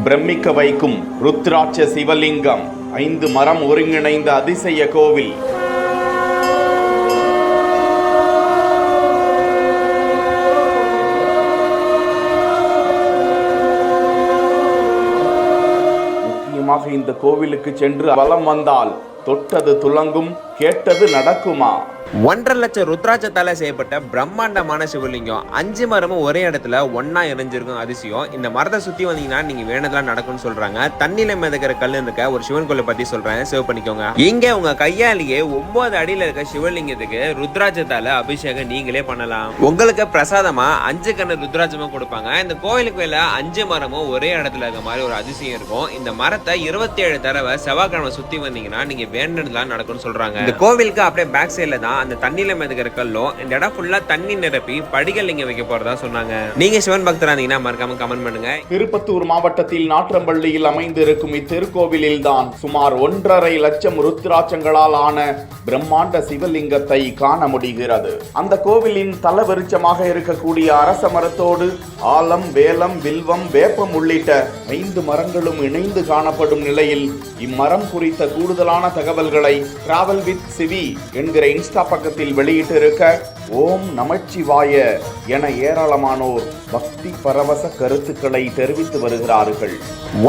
பிரமிக்க வைக்கும் ருத்ராட்ச சிவலிங்கம், 5 மரம் ஒருங்கிணைந்த அதிசய கோவில். முக்கியமாக இந்த கோவிலுக்கு சென்று வலம் வந்தால் தொட்டது துலங்கும், கேட்டது நடக்குமா? 1.5 லட்சம் ருத்ராட்சத்தால செய்யப்பட்ட பிரம்மாண்டமான சிவலிங்கம், 5 மரமும் ஒரே இடத்துல ஒன்னா இணைஞ்சிருக்கும் அதிசயம். இந்த மரத்தை சுத்தி வந்தீங்கன்னா நீங்க வேணதெல்லாம் நடக்கும்னு சொல்றாங்க. தண்ணியில மிதக்கிற கல்லு இருக்க ஒரு சிவன் கோயிலை பத்தி சொல்றேன், சேவ் பண்ணிக்கோங்க. இங்க உங்க கையாலேயே 9 அடியில இருக்க சிவலிங்கத்துக்கு ருத்ராட்சத்தால அபிஷேகம் நீங்களே பண்ணலாம். உங்களுக்கு பிரசாதமா 5 கண்ணு ருத்ராட்சமா கொடுப்பாங்க. இந்த கோயிலுக்கு மேல 5 மரமும் ஒரே இடத்துல இருக்க மாதிரி ஒரு அதிசயம் இருக்கும். இந்த மரத்தை 27 தடவை செவ்வாய்க்கிழமை சுத்தி வந்தீங்கன்னா நீங்க வேண்டதெல்லாம் நடக்கும்னு சொல்றாங்க. இந்த கோவிலுக்கு அப்படியே பேக் சைட்ல தான் அந்த தண்ணியில மிதக்கிற கல்லும், இந்த இடம் ஃபுல்லா தண்ணி நிரப்பி படிகள் இங்க வைக்க போறதா சொன்னாங்க. நீங்க சிவன் பக்தரா இருந்தீங்கன்னா மறக்காம கமெண்ட் பண்ணுங்க. திருப்பத்தூர் மாவட்டத்தில் நாற்றம்பள்ளியில் அமைந்திருக்கும் இத்திருக்கோவிலில் தான் சுமார் 1.5 லட்சம் ருத்ராட்சங்களால் ஆன பிரம்மாண்ட சிவலிங்கத்தை காண முடிகிறது. அந்த கோவிலின் தலவிருட்சமாக இருக்கக்கூடிய அரச மரத்தோடு ஆலம், வேலம், வில்வம், வேப்பம் உள்ளிட்ட 5 மரங்களும் இணைந்து காணப்படும் நிலையில் இம்மரம் குறித்த கூடுதலான தகவல்களை டிராவல் வித் சிவி என்கிற இன்ஸ்டா பக்கத்தில் வெளியிட்டிருக்க ஓம் நமச்சிவாய என ஏராளமானோர் பக்தி பரவச கருத்துக்களை தெரிவித்து வருகிறார்கள்.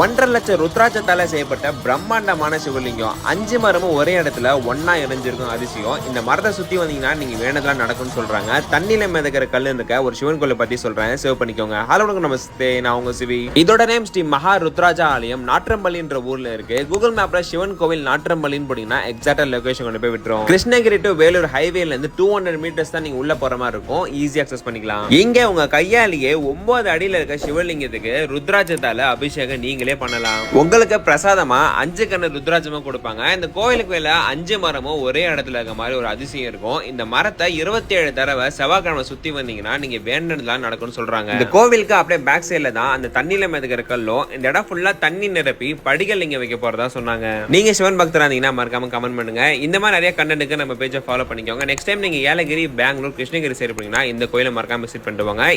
1.5 லட்சம் ருத்ராட்சத்தால செய்யப்பட்ட பிரம்மாண்டமான சிவலிங்கம், 5 மரமும் ஒரே இடத்துல ஒன்னா இணைஞ்சிருக்கும் அதிசயம். இந்த மரத்தை சுத்தி வந்தீங்கன்னா நீங்க வேணதெல்லாம் நடக்கும்னு சொல்றாங்க. தண்ணியில மிதக்கிற கல்லு இருக்க ஒரு சிவன் கோயிலை பத்தி சொல்றேன், சேவ் பண்ணிக்கோங்க. ஹலோ நமஸ்தே, நான் உங்க சிவி. இதோட நேம் ஸ்ரீ மகா ருத்ராஜா ஆலயம், நாற்றம்பள்ளின்ற ஊர்ல இருக்கு. கூகுள் மேப்ல சிவன் கோவில் நாற்றம்பள்ளின்னு போட்டீங்கன்னா எக்ஸாக்டா லொகேஷன் கொண்டு போய் விட்டுரும். கிருஷ்ணகிரி டு வேலூர் ஹைவேல இருந்து 200 மீட்டர்ஸ் தான் நீங்க உள்ள போற மாதிரி இருக்கும். ஈஸியா அக்சஸ் பண்ணிக்கலாம். இங்க உங்க கையாலேயே 9 அடியில இருக்க சிவலிங்கத்துக்கு ருத்ராட்சத்தால அபிஷேகம் நீங்களே பண்ணலாம். உங்களுக்கு பிரசாதமா 5 கண்ணு ருத்ராட்சமா கொடுப்பாங்க. இந்த கோயிலுக்கு மேல 5 மரமும் ஒரே இடத்துல இருக்க மாதிரி ஒரு அதிசயம் இருக்கும். இந்த மரத்தை 27 தடவை செவ்வாய்க்கிழமை சுத்தி வந்தீங்கன்னா நீங்க வேண்டதெல்லாம் நடக்கும்னு சொல்றாங்க. இந்த கோவிலுக்கு அப்படியே பேக் சைட்ல தான் அந்த தண்ணியில மிதக்கிற கல்லும், இந்த இடம் ஃபுல்லா தண்ணி நிரப்பி படிகள் இங்க வைக்க போறதா சொன்னாங்க. நீங்க சிவன் பக்தரா இருந்தீங்கன்னா மறக்காம கமெண்ட் பண்ணுங்க. இந்த மாதிரி நிறைய கண்டென்ட்க்கு நம்ம பேஜை ஃபாலோ பண்ணிக்கோங்க. நெக்ஸ்ட் டைம் நீங்க ஏலகிரி, பெங்களூர், கிருஷ்ணகிரி சைடு போனீங்கன்னா இந்த கோயிலை மறக்காம விசிட் பண்ணிட்டு வாங்க.